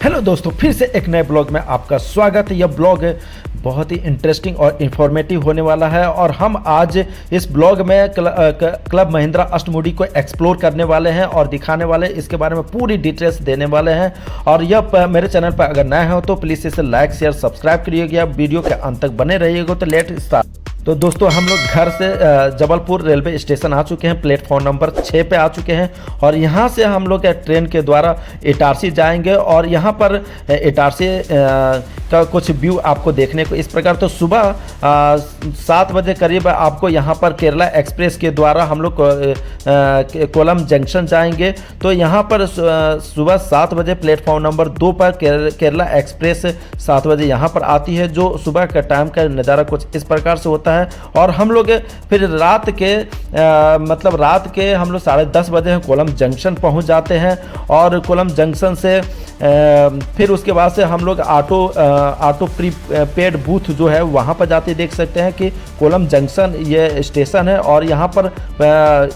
Hello दोस्तों, फिर से एक नए ब्लॉग में आपका स्वागत है। यह ब्लॉग बहुत ही इंटरेस्टिंग और इन्फॉर्मेटिव होने वाला है और हम आज इस ब्लॉग में क्लब महिंद्रा अष्टमुडी को एक्सप्लोर करने वाले हैं और दिखाने वाले, इसके बारे में पूरी डिटेल्स देने वाले हैं। और यह मेरे चैनल पर अगर नए हो तो प्लीज़ इसे लाइक शेयर सब्सक्राइब करिएगा, वीडियो के अंत तक बने रहिएगा। तो लेट स्टार्ट। तो दोस्तों, हम लोग घर से जबलपुर रेलवे स्टेशन आ चुके हैं, प्लेटफॉर्म नंबर 6 पे आ चुके हैं और यहाँ से हम लोग ट्रेन के द्वारा इटारसी जाएंगे और यहाँ पर इटारसी का कुछ व्यू आपको देखने को इस प्रकार। तो सुबह 7 बजे करीब आपको यहाँ पर केरला एक्सप्रेस के द्वारा हम लोग कोलम जंक्शन जाएंगे। तो यहाँ पर सुबह 7 बजे प्लेटफॉर्म नंबर 2 पर केरला एक्सप्रेस 7 बजे यहाँ पर आती है। जो सुबह का टाइम का नज़ारा कुछ इस प्रकार से होता है और हम लोग फिर रात के हम लोग 10:30 बजे कोलम जंक्शन पहुंच जाते हैं और कोलम जंक्शन से फिर उसके बाद से हम लोग ऑटो प्रीपेड बूथ जो है वहां पर जाते देख सकते हैं कि कोलम जंक्शन ये स्टेशन है और यहाँ पर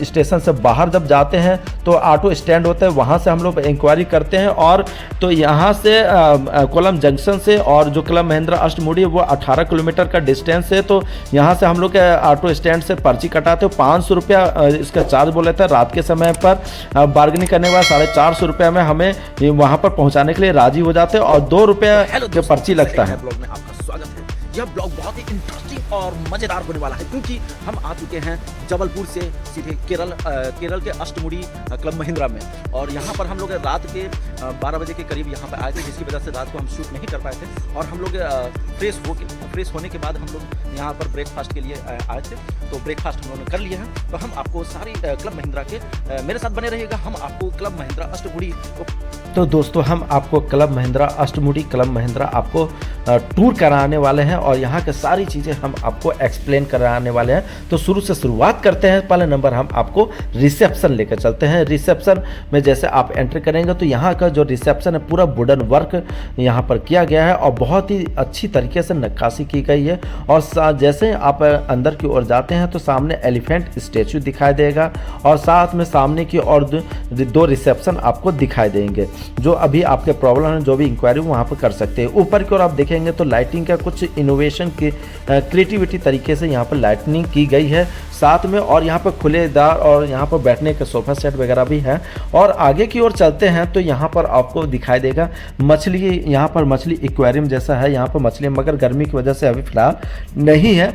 स्टेशन से बाहर जब जाते हैं तो ऑटो स्टैंड होता है, वहाँ से हम लोग इंक्वायरी करते हैं। और तो यहाँ से कोलम जंक्शन से और जो क्लब महिंद्रा अष्टमुडी वो 18 किलोमीटर का डिस्टेंस है। तो यहाँ से हम लोग ऑटो स्टैंड से पर्ची कटाते हो, 500 रुपया इसका चार्ज बोले थे। रात के समय पर बार्गेनिंग करने के बाद 450 रुपये में हमें वहाँ पर पहुँचाने के लिए राजी हो जाते हैं और 2 रुपये जो पर्ची लगता है। ब्लॉग में आपका स्वागत है। यह ब्लॉग बहुत ही इंटरेस्टिंग और मजेदार होने वाला है क्योंकि हम आ चुके हैं जबलपुर से सीधे केरल के अष्टमुडी क्लब महिंद्रा में और यहाँ पर हम लोग रात के 12 बजे के करीब यहाँ पर आए थे, जिसकी वजह से रात को हम शूट नहीं कर पाए थे। और हम लोग फ्रेश होने के बाद हम लोग यहाँ पर ब्रेकफास्ट के लिए आए थे। तो ब्रेकफास्ट हम लोगों ने कर लिया है। तो हम आपको सारी क्लब महिंद्रा के मेरे साथ बने रहिएगा, हम आपको क्लब महिंद्रा अष्टमुडी को। तो दोस्तों, हम आपको क्लब महिंद्रा अष्टमुडी क्लब महिंद्रा आपको टूर कराने वाले हैं और यहाँ के सारी चीज़ें हम आपको एक्सप्लेन कराने वाले हैं। तो शुरू से शुरुआत करते हैं। पहले नंबर हम आपको रिसेप्शन लेकर चलते हैं। रिसेप्शन में जैसे आप एंट्री करेंगे तो यहाँ का जो रिसेप्शन है पूरा वुडन वर्क यहाँ पर किया गया है और बहुत ही अच्छी तरीके से नक्काशी की गई है। और जैसे आप अंदर की ओर जाते हैं तो सामने एलिफेंट स्टैचू दिखाई देगा और साथ में सामने की ओर 2 रिसेप्शन आपको दिखाई देंगे। जो अभी आपके प्रॉब्लम है, जो भी इंक्वायरी वहाँ पर कर सकते हैं। ऊपर की ओर आप देखेंगे तो लाइटिंग का कुछ इनोवेशन की क्रिएटिविटी तरीके से यहाँ पर लाइटनिंग की गई है साथ में। और यहाँ पर खुलेदार और यहाँ पर बैठने का सोफा सेट वगैरह भी है। और आगे की ओर चलते हैं तो यहाँ पर आपको दिखाई देगा मछली, यहाँ पर मछली एक्वेरियम जैसा है यहाँ पर मछली, मगर गर्मी की वजह से अभी फिलहाल नहीं है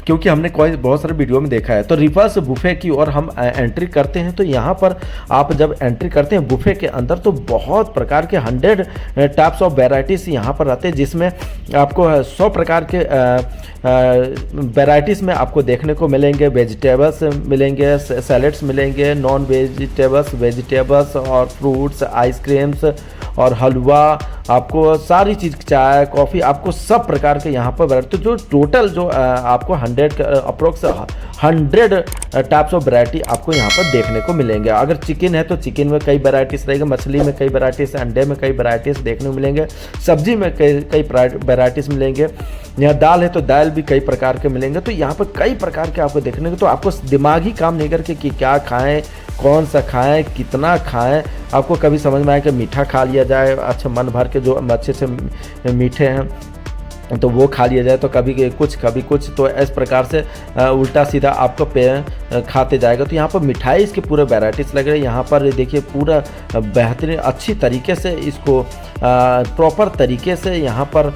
क्योंकि हमने कोई बहुत सारे वीडियो में देखा है। तो रिवर्स बुफे की ओर हम एंट्री करते हैं। तो यहाँ पर आप जब एंट्री करते हैं बुफे के अंदर तो बहुत प्रकार के 100 टाइप्स ऑफ वेराइटीज़ यहाँ पर रहते हैं, जिसमें आपको 100 प्रकार के वेराइटीज़ में आपको देखने को मिलेंगे। वेजिटेबल्स मिलेंगे, सैलेड्स मिलेंगे, नॉन वेजिटेबल्स और फ्रूट्स, आइसक्रीम्स और हलवा, आपको सारी चीज़, चाय कॉफ़ी, आपको सब प्रकार के यहाँ पर वैरायटी। जो टोटल जो आपको 100 अप्रोक्स 100 टाइप्स ऑफ वैरायटी आपको यहाँ पर देखने को मिलेंगे। अगर चिकन है तो चिकन में कई वैरायटीज़ रहेंगे, मछली में कई वैरायटीज़, अंडे में कई वैरायटीज़ देखने को मिलेंगे, सब्जी में कई वैरायटीज़ मिलेंगे। यहाँ दाल है तो दाल भी कई प्रकार के मिलेंगे। तो यहाँ पर कई प्रकार के आपको देखने को, तो आपको दिमाग ही काम नहीं करके कि क्या खाएं, कौन सा खाएं, कितना खाएं। आपको कभी समझ में आए कि मीठा खा लिया जाए, अच्छा मन भर के जो अच्छे से मीठे हैं तो वो खा लिया जाए, तो कभी कुछ तो इस प्रकार से उल्टा सीधा आपको खाते जाएगा। तो यहाँ पर मिठाई इसके पूरे वैराइटीज़ लग रहे हैं। यहाँ पर देखिए पूरा बेहतरीन अच्छी तरीके से इसको प्रॉपर तरीके से यहाँ पर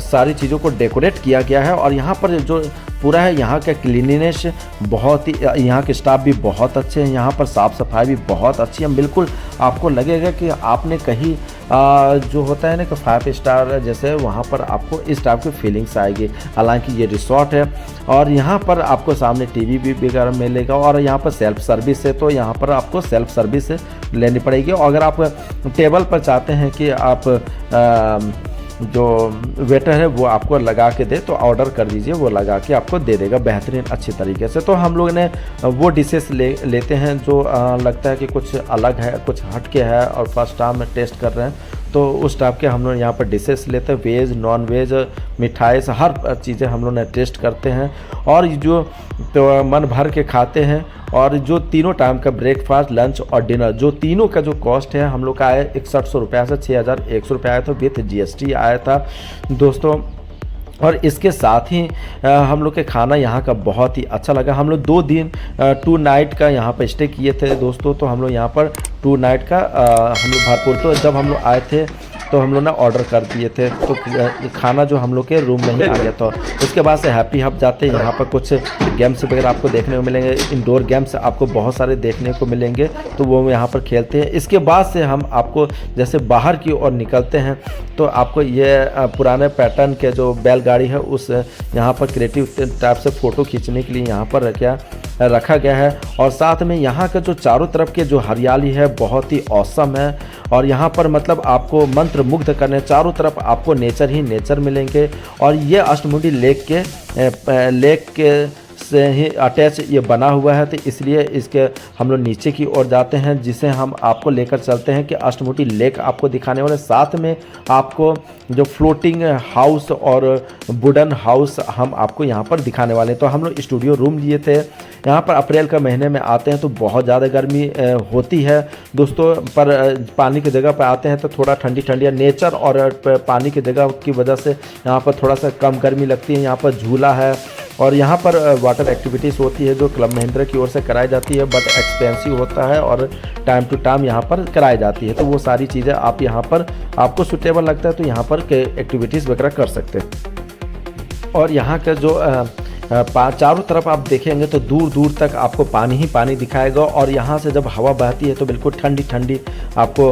सारी चीज़ों को डेकोरेट किया गया है। और यहाँ पर जो पूरा है यहाँ का क्लीनिनेस बहुत ही, यहाँ के स्टाफ भी बहुत अच्छे हैं, यहाँ पर साफ़ सफाई भी बहुत अच्छी है। बिल्कुल आपको लगेगा कि आपने कहीं जो होता है ना कि 5 स्टार जैसे, वहाँ पर आपको इस टाइप की फीलिंग्स आएगी। हालांकि ये रिसोर्ट है और यहाँ पर आपको सामने टीवी भी वगैरह मिलेगा और यहाँ पर सेल्फ सर्विस है, तो यहाँ पर आपको सेल्फ सर्विस लेनी पड़ेगी। और अगर आप टेबल पर चाहते हैं कि आप जो वेटर है वो आपको लगा के दे तो ऑर्डर कर दीजिए, वो लगा के आपको दे देगा बेहतरीन अच्छी तरीके से। तो हम लोग ने वो डिशेस लेते हैं जो लगता है कि कुछ अलग है, कुछ हट के है और फर्स्ट टाइम में टेस्ट कर रहे हैं। तो उस टाइप के हम लोग यहाँ पर डिशेस लेते हैं, वेज नॉन वेज मिठाई से हर चीज़ें हम लोग ने टेस्ट करते हैं और जो तो मन भर के खाते हैं। और जो तीनों टाइम का ब्रेकफास्ट लंच और डिनर जो तीनों का जो कॉस्ट है हम लोग का आया 6100 रुपये से 6100 रुपये आया था, विथ GST आया था दोस्तों। और इसके साथ ही हम लोग के खाना यहाँ का बहुत ही अच्छा लगा। हम लोग 2 दिन 2 नाइट का यहाँ पर स्टे किए थे दोस्तों। तो हम लोग यहाँ पर 2 नाइट का हम लोग भरपूर, तो जब हम लोग आए थे तो हम लोग ने ऑर्डर कर दिए थे, तो खाना जो हम लोग के रूम में ही आ गया था। उसके बाद से हैप्पी हब जाते हैं, यहाँ पर कुछ गेम्स वगैरह आपको देखने को मिलेंगे, इंडोर गेम्स आपको बहुत सारे देखने को मिलेंगे, तो वो यहाँ पर खेलते हैं। इसके बाद से हम आपको जैसे बाहर की ओर निकलते हैं तो आपको ये पुराने पैटर्न के जो बैलगाड़ी है उस यहाँ पर क्रिएटिव टाइप से फ़ोटो खींचने के लिए यहाँ पर क्या रखा गया है। और साथ में यहाँ का जो चारों तरफ के जो हरियाली है बहुत ही औसम है और यहाँ पर मतलब आपको मंत्र मुग्ध करने, चारों तरफ आपको नेचर ही नेचर मिलेंगे। और ये अष्टमुडी लेक के से ही अटैच ये बना हुआ है, तो इसलिए इसके हम लोग नीचे की ओर जाते हैं, जिसे हम आपको लेकर चलते हैं कि अष्टमुडी लेक आपको दिखाने वाले, साथ में आपको जो फ्लोटिंग हाउस और वुडन हाउस हम आपको यहाँ पर दिखाने वाले हैं। तो हम लोग स्टूडियो रूम लिए थे। यहाँ पर अप्रैल का महीने में आते हैं तो बहुत ज़्यादा गर्मी होती है दोस्तों, पर पानी की जगह पर आते हैं तो थोड़ा ठंडी ठंडी नेचर और पानी की जगह की वजह से यहाँ पर थोड़ा सा कम गर्मी लगती है। यहाँ पर झूला है और यहाँ पर वाटर एक्टिविटीज़ होती है जो क्लब महिंद्रा की ओर से कराई जाती है, बट एक्सपेंसिव होता है और टाइम टू टाइम यहाँ पर कराई जाती है। तो वो सारी चीज़ें आप यहाँ पर आपको सूटेबल लगता है तो यहाँ पर एक्टिविटीज़ वगैरह कर सकते हैं। और यहाँ का जो चारों तरफ आप देखेंगे तो दूर दूर तक आपको पानी ही पानी दिखाएगा और यहाँ से जब हवा बहती है तो बिल्कुल ठंडी ठंडी आपको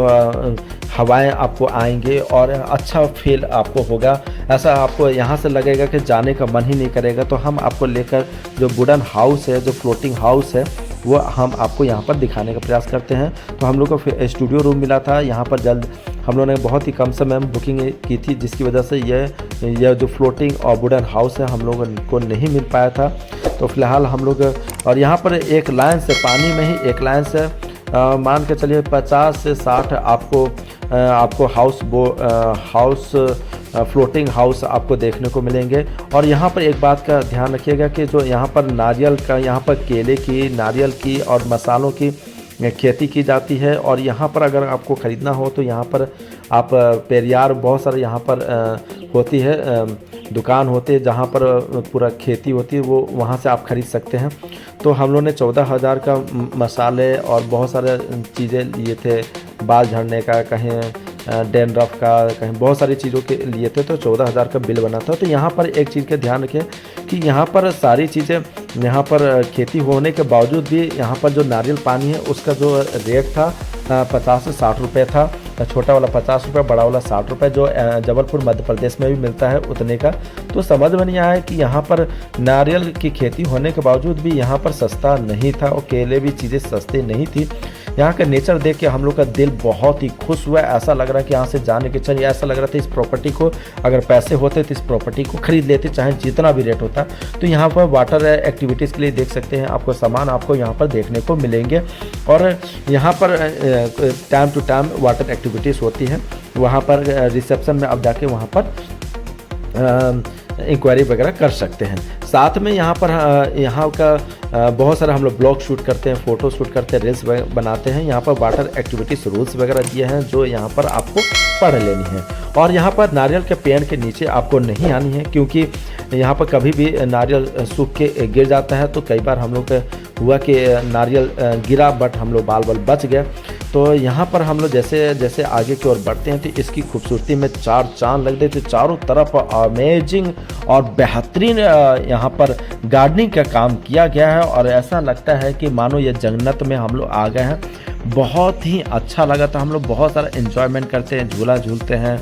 हवाएं आपको आएंगे और अच्छा फील आपको होगा। ऐसा आपको यहाँ से लगेगा कि जाने का मन ही नहीं करेगा। तो हम आपको लेकर जो वुडन हाउस है, जो फ्लोटिंग हाउस है, वो हम आपको यहाँ पर दिखाने का प्रयास करते हैं। तो हम लोग को स्टूडियो रूम मिला था यहाँ पर, जल्द हम लोगों ने बहुत ही कम समय में बुकिंग की थी, जिसकी वजह से यह जो फ्लोटिंग और वुडन हाउस है हम लोगों को नहीं मिल पाया था। तो फिलहाल हम लोग और यहाँ पर एक लाइन से पानी में ही एक लाइन से मान के चलिए 50 से 60 आपको हाउस फ्लोटिंग हाउस आपको देखने को मिलेंगे। और यहाँ पर एक बात का ध्यान रखिएगा कि जो यहाँ पर नारियल का, यहाँ पर केले की, नारियल की और मसालों की खेती की जाती है। और यहाँ पर अगर आपको ख़रीदना हो तो यहाँ पर आप पेरियार बहुत सारे यहाँ पर होती है, दुकान होती है जहाँ पर पूरा खेती होती है, वो वहाँ से आप ख़रीद सकते हैं। तो हम लोगों ने 14,000 का मसाले और बहुत सारे चीज़ें लिए थे, बाल झड़ने का, कहीं डैंड्रफ का, कहीं बहुत सारी चीज़ों के लिए थे, तो 14,000 का बिल बना था। तो यहाँ पर एक चीज़ का ध्यान रखें कि यहाँ पर सारी चीज़ें यहाँ पर खेती होने के बावजूद भी यहाँ पर जो नारियल पानी है उसका जो रेट था 50 से 60 रुपये था। छोटा वाला 50 रुपये, बड़ा वाला 60 रुपये, जो जबलपुर मध्य प्रदेश में भी मिलता है उतने का। तो समझ में नहीं आया कि यहाँ पर नारियल की खेती होने के बावजूद भी यहाँ पर सस्ता नहीं था और केले भी चीज़ें सस्ती नहीं थी। यहाँ का नेचर देख के हम लोग का दिल बहुत ही खुश हुआ। ऐसा लग रहा है कि यहाँ से जाने के चाहिए, ऐसा लग रहा था इस प्रॉपर्टी को अगर पैसे होते तो इस प्रॉपर्टी को खरीद लेते, चाहे जितना भी रेट होता। तो यहाँ पर वाटर एक्टिविटीज़ के लिए देख सकते हैं, आपको सामान आपको यहाँ पर देखने को मिलेंगे। और यहाँ पर time to time water activities होती है। वहाँ पर रिसेप्शन में आप जाके वहाँ पर इंक्वायरी वगैरह कर सकते हैं। साथ में यहाँ पर यहाँ का बहुत सारा हम लोग ब्लॉग शूट करते हैं, फ़ोटो शूट करते हैं, रील्स बनाते हैं। यहाँ पर वाटर एक्टिविटीज़ रूल्स वगैरह दिए हैं जो यहाँ पर आपको पढ़ लेनी है। और यहाँ पर नारियल के पेड़ के नीचे आपको नहीं आनी है, क्योंकि यहाँ पर कभी भी नारियल सूख के गिर जाता है। तो कई बार हम लोग हुआ कि नारियल गिरा बट हम लोग बाल बच गए। तो यहाँ पर हम लोग जैसे जैसे आगे की ओर बढ़ते हैं तो इसकी खूबसूरती में चार चांद लग देते। चारों तरफ अमेजिंग और बेहतरीन यहाँ पर गार्डनिंग का काम किया गया है और ऐसा लगता है कि मानो ये जन्नत में हम लोग आ गए हैं। बहुत ही अच्छा लगा था। हम लोग बहुत सारा एंजॉयमेंट करते हैं, झूला झूलते हैं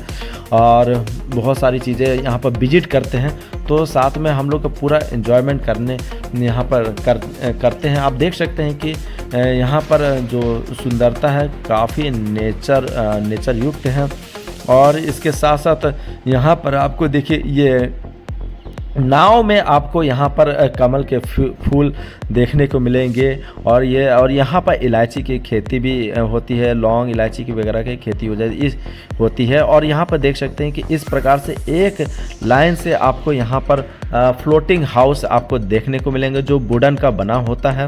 और बहुत सारी चीज़ें यहाँ पर विजिट करते हैं। तो साथ में हम लोग का पूरा एंजॉयमेंट करने यहाँ पर करते हैं। आप देख सकते हैं कि यहाँ पर जो सुंदरता है काफ़ी नेचर युक्त है। और इसके साथ साथ यहाँ पर आपको देखिए नाव में आपको यहाँ पर कमल के फूल देखने को मिलेंगे, और यहाँ पर इलायची की खेती भी होती है, लौंग इलायची की वगैरह की खेती होती है। और यहाँ पर देख सकते हैं कि इस प्रकार से एक लाइन से आपको यहाँ पर फ्लोटिंग हाउस आपको देखने को मिलेंगे जो वुडन का बना होता है।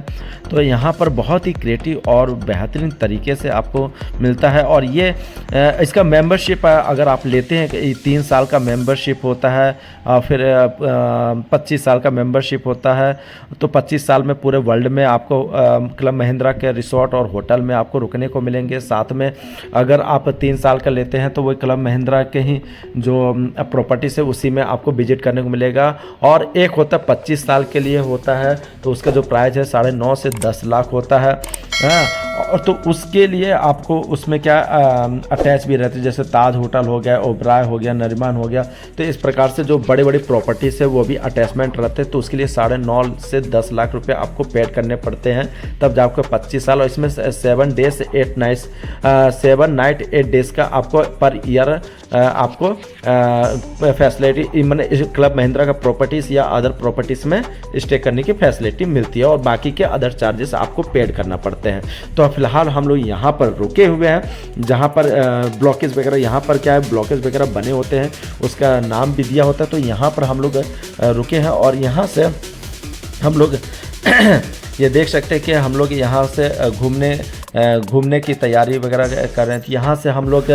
तो यहाँ पर बहुत ही क्रिएटिव और बेहतरीन तरीके से आपको मिलता है। और ये इसका मेंबरशिप अगर आप लेते हैं, 3 साल का मेंबरशिप होता है, फिर 25 साल का मेंबरशिप होता है। तो 25 साल में पूरे वर्ल्ड में आपको क्लब महिंद्रा के रिसोर्ट और होटल में आपको रुकने को मिलेंगे। साथ में अगर आप 3 साल का लेते हैं तो वो क्लब महिंद्रा के ही जो प्रॉपर्टीज है उसी में आपको विजिट करने को मिलेगा। और एक होता है 25 साल के लिए होता है, तो उसका जो प्राइस है 9.5 से 10 लाख होता है। और तो उसके लिए आपको उसमें क्या अटैच भी रहते हैं, जैसे ताज होटल हो गया, ओबराय हो गया, नरीमान हो गया। तो इस प्रकार से जो बड़े बड़े प्रॉपर्टीज़ है वो भी अटैचमेंट रहते हैं। तो उसके लिए 9.5 से 10 लाख रुपए आपको पेड करने पड़ते हैं, तब जब आपको 25 साल। और इसमें 7 डेज 8 नाइट्स 7 नाइट 8 डेज का आपको पर ईयर आपको फैसिलिटी, मैंने क्लब महिंद्रा का प्रॉपर्टीज़ या अदर प्रॉपर्टीज़ में स्टे करने की फैसिलिटी मिलती है। और बाकी के अदर चार्जेस आपको पेड करना पड़ते हैं। तो फिलहाल हम लोग यहाँ पर रुके हुए हैं, जहाँ पर ब्लॉकेज वगैरह, यहाँ पर क्या है ब्लॉकेज वगैरह बने होते हैं, उसका नाम भी दिया होता है। तो यहाँ पर हम लोग रुके हैं, और यहाँ से हम लोग ये देख सकते हैं कि हम लोग यहाँ से घूमने की तैयारी वगैरह कर रहे हैं। तो यहाँ से हम लोग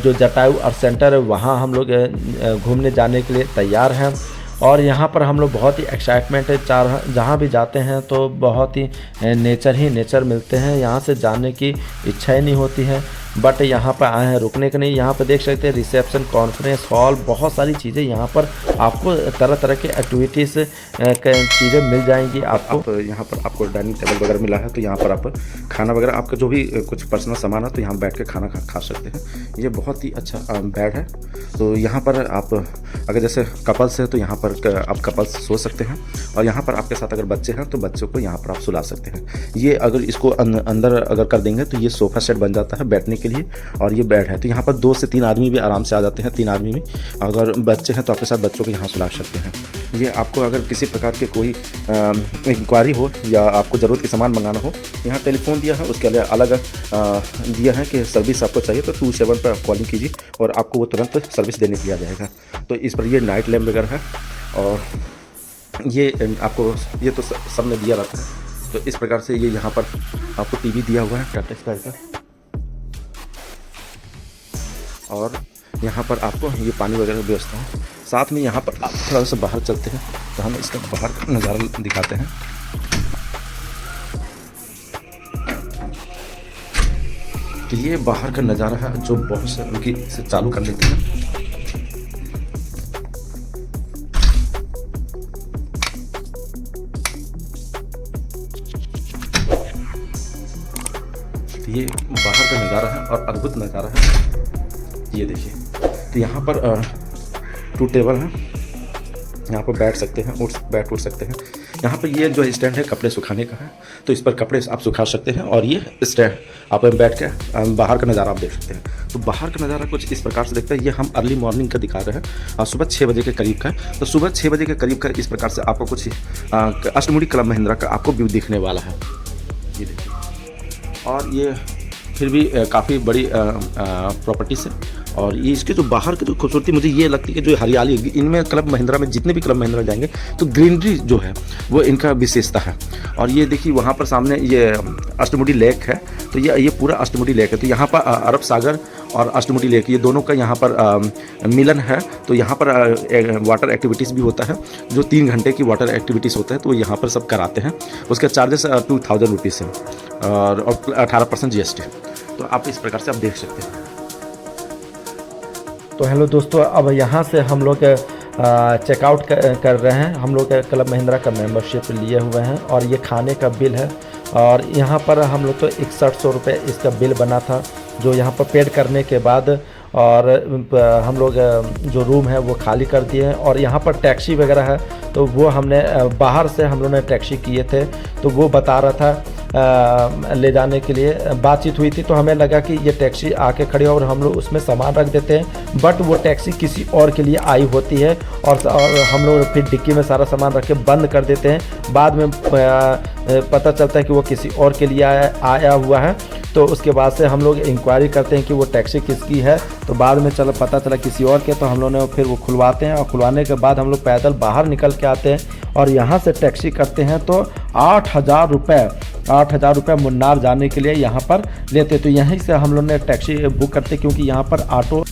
जो जटायु अर्थ सेंटर है वहाँ हम लोग घूमने जाने के लिए तैयार हैं। और यहाँ पर हम लोग बहुत ही एक्साइटमेंट है, जहाँ भी जाते हैं तो बहुत ही नेचर मिलते हैं, यहाँ से जाने की इच्छा ही नहीं होती है। बट यहाँ पर आए हैं रुकने के नहीं। यहाँ पर देख सकते हैं रिसेप्शन, कॉन्फ्रेंस हॉल, बहुत सारी चीज़ें यहाँ पर आपको तरह तरह के एक्टिविटीज़ चीज़ें मिल जाएंगी आपको। यहाँ पर आपको डाइनिंग टेबल वगैरह मिला है, तो यहाँ पर आप खाना वगैरह आपका जो भी कुछ पर्सनल सामान है तो यहाँ बैठ के खाना खा सकते हैं। ये बहुत ही अच्छा बेड है। तो यहाँ पर आप अगर जैसे कपल्स है तो यहाँ पर आप कपल्स सो सकते हैं, और यहाँ पर आपके साथ अगर बच्चे हैं तो बच्चों को यहाँ पर आप सुला सकते हैं। ये अगर इसको अंदर अगर कर देंगे तो ये सोफ़ा सेट बन जाता है बैठने के लिए, और ये बेड है। तो यहाँ पर 2 से 3 आदमी भी आराम से आ जाते हैं। 3 आदमी भी, अगर बच्चे हैं तो आपके साथ बच्चों को यहाँ सुला सकते हैं। ये आपको अगर किसी प्रकार के कोई इंक्वायरी हो या आपको ज़रूरत के सामान मंगाना हो, यहाँ टेलीफोन दिया है, उसके लिए अलग दिया है कि सर्विस आपको चाहिए तो 27 पर आप कॉलिंग कीजिए और आपको वो तुरंत सर्विस देने के लिए आ जाएगा। तो इस पर ये नाइट लैम्प वगैरह है, और ये आपको ये तो सब में दिया रहता है। तो इस प्रकार से ये यहाँ पर आपको टीवी दिया हुआ है टाटा स्काई का, और यहाँ पर आपको ये पानी वगैरह की व्यवस्था है। साथ में यहाँ पर आप थोड़ा सा बाहर चलते हैं तो हम इसका बाहर का नज़ारा दिखाते हैं। तो ये बाहर का नज़ारा है जो बहुत से उनकी से चालू कर लेते हैं। तो ये बाहर का नज़ारा है और अद्भुत नज़ारा है। ये देखिए, तो यहाँ पर 2 टेबल हैं, यहाँ पर बैठ सकते हैं, उठ सकते हैं। यहाँ पर ये जो स्टैंड है कपड़े सुखाने का है, तो इस पर कपड़े आप सुखा सकते हैं। और ये स्टैंड आप बैठ के बाहर का नज़ारा आप देख सकते हैं। तो बाहर का नज़ारा कुछ इस प्रकार से दिखता है। ये हम अर्ली मॉर्निंग का दिखा रहे हैं और सुबह 6 बजे के करीब का है। तो सुबह 6 बजे के करीब का इस प्रकार से आपको कुछ अष्टमुड़ी क्लब महिंद्रा का आपको व्यू दिखने वाला है। ये देखिए, और ये फिर भी काफ़ी बड़ी प्रॉपर्टीज़ है। और ये इसके जो बाहर की जो खूबसूरती मुझे ये लगती है कि जो हरियाली इनमें क्लब महिंद्रा में जितने भी क्लब महिंद्रा जाएंगे तो ग्रीनरी जो है वो इनका विशेषता है। और ये देखिए वहाँ पर सामने ये अष्टमुड़ी लेक है, तो ये पूरा अष्टमुड़ी लेक है। तो यहाँ पर अरब सागर और अष्टमुड़ी लेक ये दोनों का यहाँ पर मिलन है। तो यहाँ पर वाटर एक्टिविटीज़ भी होता है, जो 3 घंटे की वाटर एक्टिविटीज़ होता है, तो यहाँ पर सब कराते हैं। उसका चार्जेस 2000 रुपीज़ है और 18% GST। तो आप इस प्रकार से आप देख सकते हैं। तो हेलो दोस्तों, अब यहाँ से हम लोग चेकआउट कर रहे हैं। हम लोग क्लब महिंद्रा का मेंबरशिप लिए हुए हैं और ये खाने का बिल है। और यहाँ पर हम लोग तो 6100 रुपये इसका बिल बना था, जो यहाँ पर पेड करने के बाद और हम लोग जो रूम है वो खाली कर दिए हैं। और यहाँ पर टैक्सी वगैरह है, तो वो हमने बाहर से हम लोगों ने टैक्सी किए थे, तो वो बता रहा था ले जाने के लिए बातचीत हुई थी। तो हमें लगा कि ये टैक्सी आके खड़ी और हम लोग उसमें सामान रख देते हैं, बट वो टैक्सी किसी और के लिए आई होती है और हम लोग फिर डिक्की में सारा सामान रख के बंद कर देते हैं। बाद में पता चलता है कि वो किसी और के लिए आया हुआ है। तो उसके बाद से हम लोग इंक्वायरी करते हैं कि वो टैक्सी किसकी है। तो बाद में पता चला किसी और के। तो हम लोग ने फिर वो खुलवाते हैं और खुलवाने के बाद हम लोग पैदल बाहर निकल के आते हैं और यहाँ से टैक्सी करते हैं तो 8,000 रुपये मुन्नार जाने के लिए यहाँ पर लेते। तो यहीं से हम लोग ने टैक्सी बुक करते क्योंकि यहाँ पर ऑटो